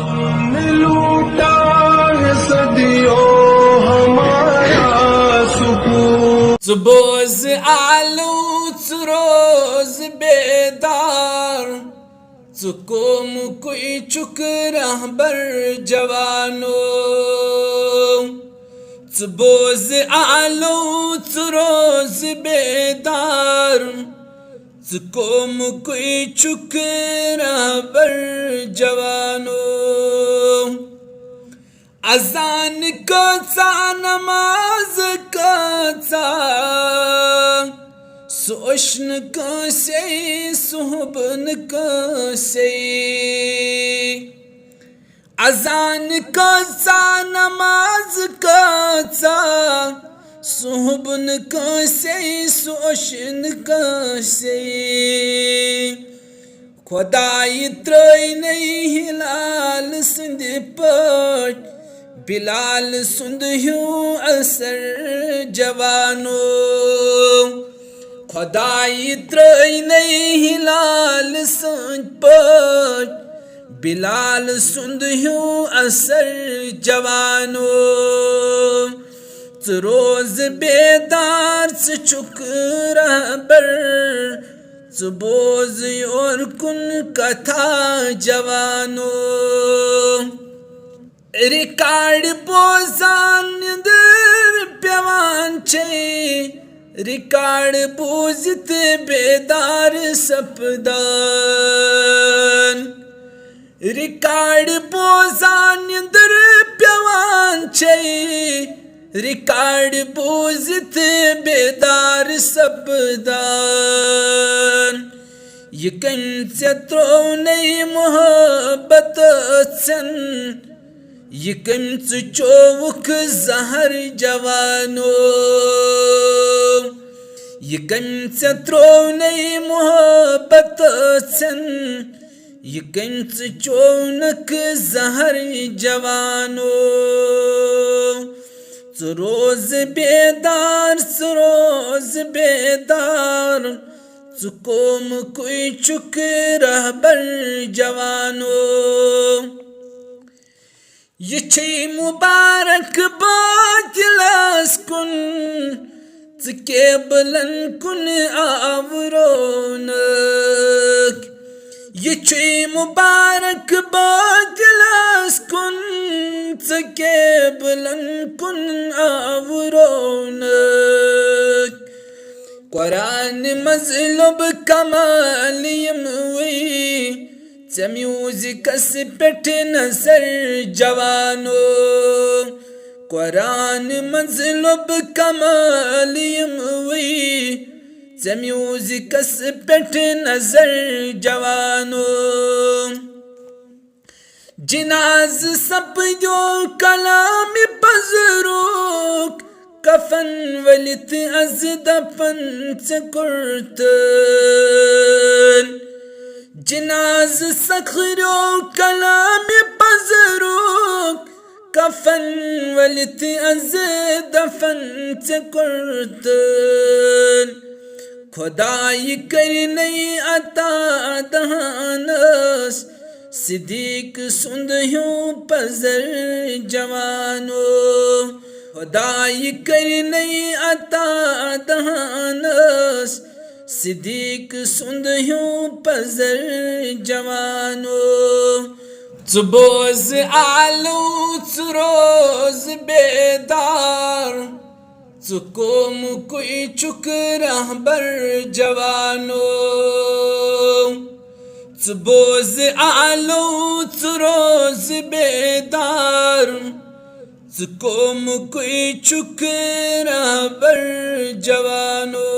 तुमने लूटा है सदियों हमारा सुकून। सुबोज आलू रोज बेदार सुकोम कोई चुक रहबर जवानो। सुबोज आलू रोज बेदार सुकोम कोई चुक रहबर जवानो। अजान कचा नमाज कचा सोशन कसे सुहबन कसे। अजान कचा नमाज कचा सुहबन कसे सोशन कसे। खुदाई त्रय नहीं हिलाल सिंध पट बिलाल सुंद ह्यूं असर जवानो। खुदाई त्रय नहीं हिलाल सिंध पट बिलाल सुंद ह्यूं असर जवानो। रोज बेदार से चुक रहबर सुबोज और कुन कथा जवानो। रिकार्ड बोजान दर पेवान छे रिकार्ड बोजित बेदार सपदान। रिकार्ड बोजान दर पेवान छे रिकार्ड बोजित बेदार सपदान। ये कंसे त्रो नहीं मोहब्बत सन ये कंस चौक जहर जवानो। ये कंस त्रो नहीं मोहब्बत सन ये कंस चौनक जहर जवानो। रोज बेदार रोज बेदार सुकोम कोई चुक रहबर जवानो। ये छे मुबारक बातिलस कुन केबलन कुन आवरोनक। ये छे मुबारक बातिलस कुन केबलन कुन आवरोनक। कुरान मजलब कमालियम वी म्यूजिकस पेट नजर जवानो। कुरान मजलब कमालियम वी म्यूजिकस पेट नजर जवानो। जिनाज सब जो कलाम पजरूक कफन वलित अज दफन से कुर्तन। जिनाज सखरो कलाम पजरूक कफन वलित अज दफन से कुर्तन। खुदाई कर नहीं अता दहानस सिद्दीक सुंद ह्यूं पजर जवानो। खुदाई कर नहीं अता दहानस सिद्दीक सुंद ह्यूं पजर जवानो। सुबोज आलू रोज बेदार सुकोम कोई चुक रहबर जवानो। सुबोज आलू रोज बेदार सुकोम कोई चुक रहबर जवानो।